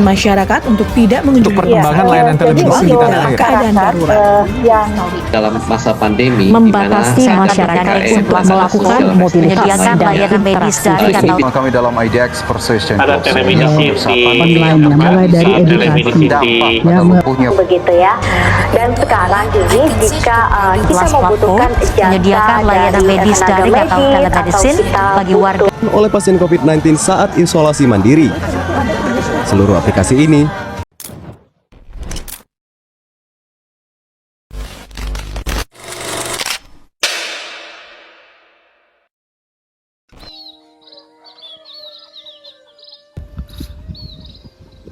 masyarakat untuk tidak mengunjungi perkembangan layanan telemedicine di tanah air. keadaan darurat. Dalam masa pandemi, membatasi di mana masyarakat PPKM, untuk pembatasan melakukan sosial mobilitas berskala dan besar. layanan medis daring atau Kami dalam IDX Precision ada Course telemedicine online mulai dari edukasi yang lumpuhnya begitu ya. Dan sekarang ini jika kita membutuhkan menyediakan layanan medis daring atau telemedicine bagi warga oleh pasien COVID-19 saat isolasi mandiri. Seluruh aplikasi ini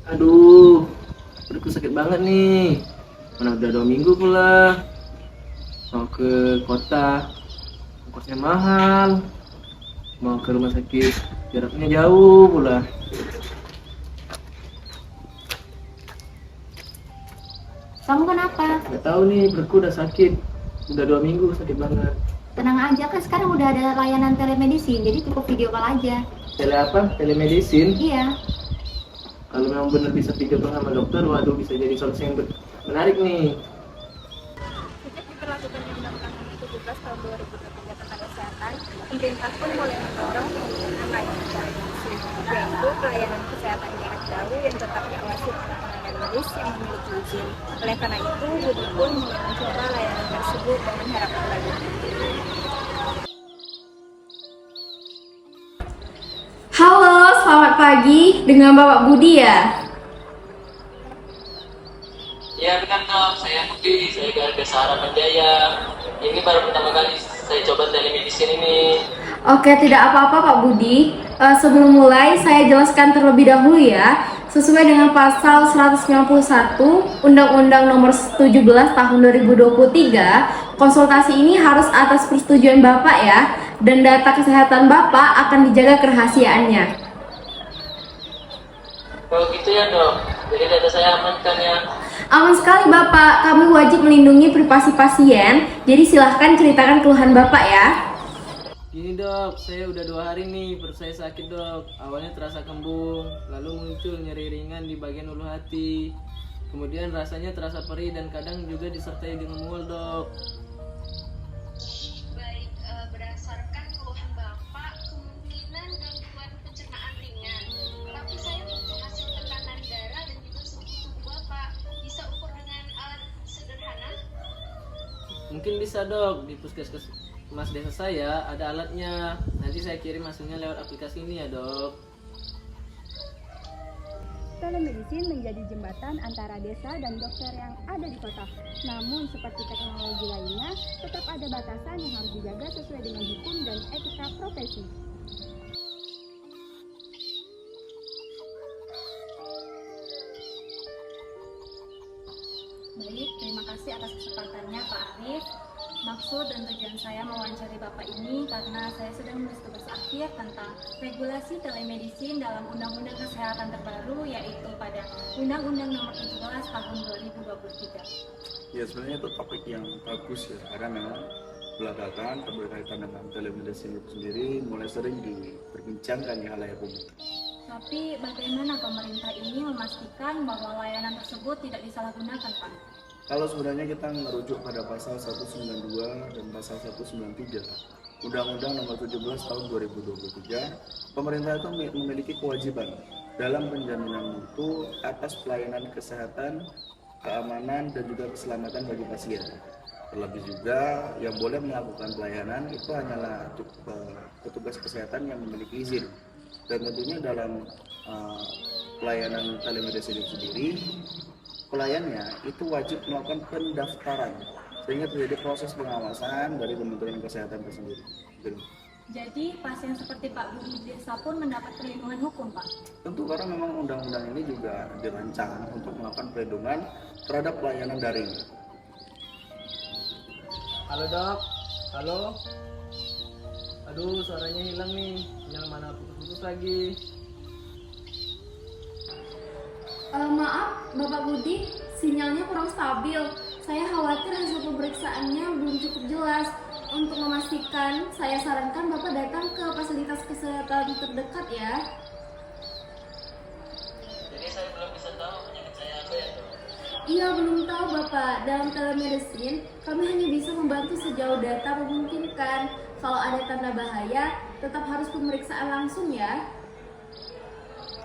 Aduh, perutku sakit banget nih. Mana udah 2 minggu pula. Mau ke kota, ongkosnya mahal. Mau ke rumah sakit, jaraknya jauh pula. Kamu kenapa? Gak tahu nih, perutku udah sakit. Udah 2 minggu sakit banget. Tenang aja, kan sekarang udah ada layanan telemedicine, jadi cukup video call aja. Tele apa? Telemedicine? Iya. Kalau memang benar bisa video call sama dokter, waduh bisa jadi solusi yang menarik nih. Sejak diberlakukan di Undang-Undang Nomor 17 Tahun 2023 tentang Kesehatan, pemerintah pun mulai mendorong penggunaan layanan telemedicine, yaitu pelayanan kesehatan jarak jauh yang tetap diawasi oleh tenaga medis yang memiliki izin. Oleh karena itu, Budi pun mulai mencoba layanan tersebut dengan harapan baru. Halo, selamat pagi. Dengan Bapak Budi ya? Ya benar dok, saya Budi, saya dari Desa Harapan Jaya. Ini baru pertama kali saya coba telemedicine ini. Oke, tidak apa-apa Pak Budi. Sebelum mulai, saya jelaskan terlebih dahulu ya. Sesuai dengan pasal 191 Undang-Undang Nomor 17 Tahun 2023, konsultasi ini harus atas persetujuan Bapak ya, dan data kesehatan Bapak akan dijaga kerahasiaannya. Kalau gitu ya dok, jadi data saya aman kan ya? Aman sekali Bapak, kami wajib melindungi privasi pasien, jadi silahkan ceritakan keluhan Bapak ya. Gini dok, saya udah 2 hari nih perut saya sakit dok. Awalnya terasa kembung, lalu muncul nyeri ringan di bagian ulu hati. Kemudian rasanya terasa perih dan kadang juga disertai dengan mual dok. Baik, berdasarkan keluhan Bapak, kemungkinan gangguan pencernaan ringan. Tapi saya butuh hasil tekanan darah dan juga suhu tubuh Bapak. Bisa ukur dengan alat sederhana? Mungkin bisa dok, di puskesmas Mas desa saya ada alatnya. Nanti saya kirim hasilnya lewat aplikasi ini ya dok. Telemedicine menjadi jembatan antara desa dan dokter yang ada di kota. Namun seperti teknologi lainnya, tetap ada batasan yang harus dijaga sesuai dengan hukum dan etika profesi. Baik, terima kasih atas kesempatannya Pak Arif. Maksud dan tujuan saya mewawancari Bapak ini karena saya sedang menulis tugas akhir tentang regulasi telemedicine dalam Undang-Undang Kesehatan terbaru, yaitu pada Undang-Undang Nomor 17 Tahun 2023. Ya sebenarnya itu topik yang bagus ya, karena memang belakangan berkaitan dengan telemedicine itu sendiri mulai sering diperbincangkan di halayak umum. Tapi bagaimana pemerintah ini memastikan bahwa layanan tersebut tidak disalahgunakan Pak? Kalau sebenarnya kita merujuk pada pasal 192 dan pasal 193 Undang-Undang Nomor 17 Tahun 2023, pemerintah itu memiliki kewajiban dalam penjaminan mutu atas pelayanan kesehatan, keamanan dan juga keselamatan bagi pasien. Terlebih juga yang boleh melakukan pelayanan itu hanyalah petugas kesehatan yang memiliki izin. Dan tentunya dalam pelayanan telemedicine itu sendiri, pelayannya itu wajib melakukan pendaftaran sehingga terjadi proses pengawasan dari Kementerian Kesehatan itu sendiri. Jadi pasien seperti Pak Budi Desa pun mendapat perlindungan hukum Pak? Tentu karena memang undang-undang ini juga dirancang untuk melakukan perlindungan terhadap pelayanan daring. Halo dok, halo. Aduh suaranya hilang nih, yang mana putus-putus lagi. Maaf, Bapak Budi, sinyalnya kurang stabil. Saya khawatir hasil pemeriksaannya belum cukup jelas. Untuk memastikan, saya sarankan Bapak datang ke fasilitas kesehatan terdekat ya. Jadi saya belum bisa Iya, belum tahu Bapak. Dalam telemedicine, kami hanya bisa membantu sejauh data memungkinkan. Kalau ada tanda bahaya, tetap harus pemeriksaan langsung ya.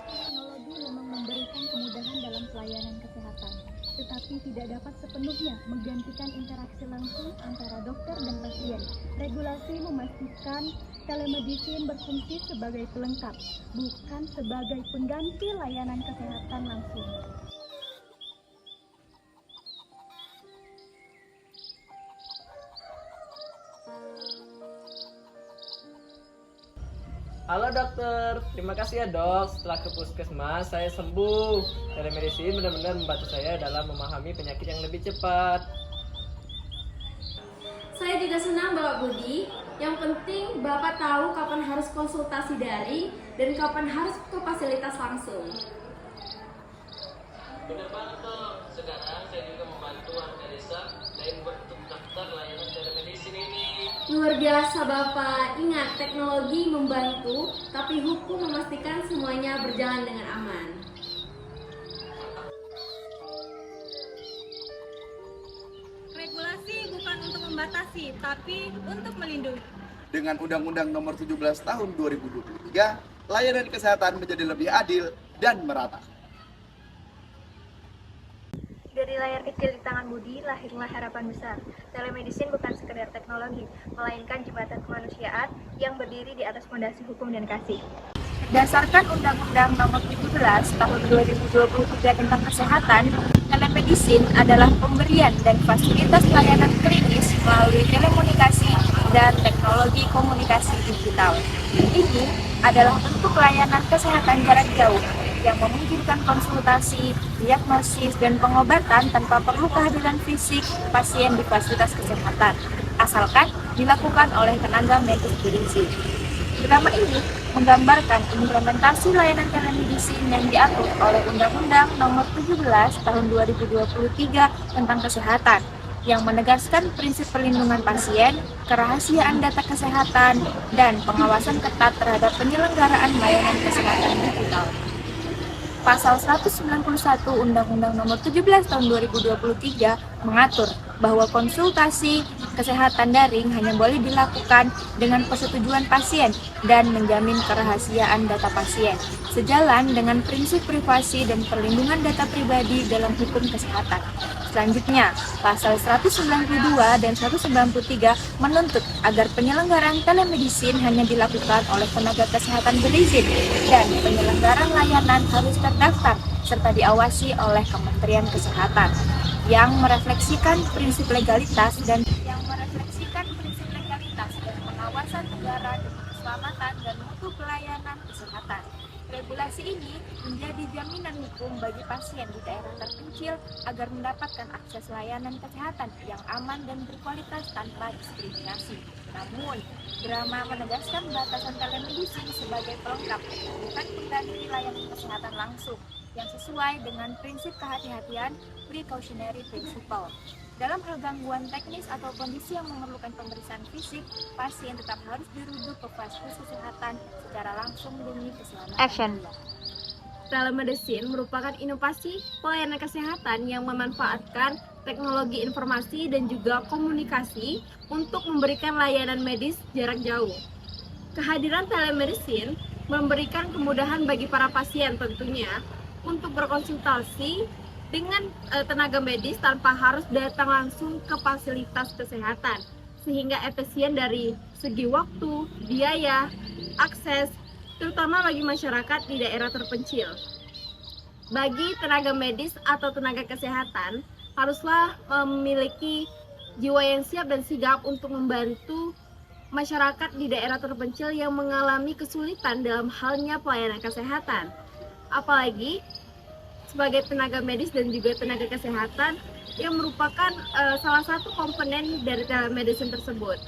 Teknologi memang memberikan kemudahan dalam pelayanan kesehatan, tetapi tidak dapat sepenuhnya menggantikan interaksi langsung antara dokter dan pasien. Regulasi memastikan telemedicine berfungsi sebagai pelengkap, bukan sebagai pengganti layanan kesehatan langsung. Halo dokter, terima kasih ya dok. Setelah ke puskesmas, saya sembuh. Telemedicine benar-benar membantu saya dalam memahami penyakit yang lebih cepat. Saya juga senang Bapak Budi. Yang penting Bapak tahu kapan harus konsultasi daring dan kapan harus ke fasilitas langsung. Benar banget dok. Sekarang saya juga membantu warga desa dan untuk daftar layanan telemedicine ini. Luar biasa Bapak. Ingat, teknologi membantu, tapi hukum memastikan semuanya berjalan dengan aman. Regulasi bukan untuk membatasi, tapi untuk melindungi. Dengan Undang-Undang Nomor 17 Tahun 2023, layanan kesehatan menjadi lebih adil dan merata. Dari layar kecil di tangan Budi, lahirlah harapan besar. Telemedicine bukan sekedar teknologi, melainkan jembatan kemanusiaan yang berdiri di atas fondasi hukum dan kasih. Berdasarkan Undang-Undang Nomor 17 Tahun 2023 tentang Kesehatan, telemedicine adalah pemberian dan fasilitas layanan klinis melalui telekomunikasi dan teknologi komunikasi digital. Ini adalah bentuk layanan kesehatan jarak jauh yang memungkinkan konsultasi, diagnosis, dan pengobatan tanpa perlu kehadiran fisik pasien di fasilitas kesehatan, asalkan dilakukan oleh tenaga medis bergizi. Drama ini menggambarkan implementasi layanan telemedicine yang diatur oleh Undang-Undang Nomor 17 Tahun 2023 tentang Kesehatan, yang menegaskan prinsip perlindungan pasien, kerahasiaan data kesehatan, dan pengawasan ketat terhadap penyelenggaraan layanan kesehatan digital. Pasal 191 Undang-Undang Nomor 17 Tahun 2023 mengatur bahwa konsultasi kesehatan daring hanya boleh dilakukan dengan persetujuan pasien dan menjamin kerahasiaan data pasien, sejalan dengan prinsip privasi dan perlindungan data pribadi dalam hukum kesehatan. Selanjutnya, pasal 192 dan 193 menuntut agar penyelenggaraan telemedicine hanya dilakukan oleh tenaga kesehatan berizin dan penyelenggaraan layanan harus terdaftar serta diawasi oleh Kementerian Kesehatan yang merefleksikan prinsip legalitas dan pengawasan negara demi keselamatan dan mutu pelayanan kesehatan. Regulasi ini menjadi jaminan hukum bagi pasien di daerah terpencil agar mendapatkan akses layanan kesehatan yang aman dan berkualitas tanpa diskriminasi. Namun, drama menegaskan batasan telemedicine sebagai pelengkap, bukan pengganti layanan kesehatan langsung, yang sesuai dengan prinsip kehati-hatian precautionary principle. Dalam hal gangguan teknis atau kondisi yang memerlukan pemeriksaan fisik, pasien tetap harus dirujuk ke fasilitas kesehatan secara langsung demi keselamatan. Action. Telemedicine merupakan inovasi pelayanan kesehatan yang memanfaatkan teknologi informasi dan juga komunikasi untuk memberikan layanan medis jarak jauh. Kehadiran telemedicine memberikan kemudahan bagi para pasien tentunya untuk berkonsultasi dengan tenaga medis tanpa harus datang langsung ke fasilitas kesehatan, sehingga efisien dari segi waktu, biaya, akses, terutama bagi masyarakat di daerah terpencil. Bagi tenaga medis atau tenaga kesehatan, haruslah memiliki jiwa yang siap dan sigap untuk membantu masyarakat di daerah terpencil yang mengalami kesulitan dalam halnya pelayanan kesehatan. Apalagi sebagai tenaga medis dan juga tenaga kesehatan yang merupakan salah satu komponen dari telemedicine tersebut.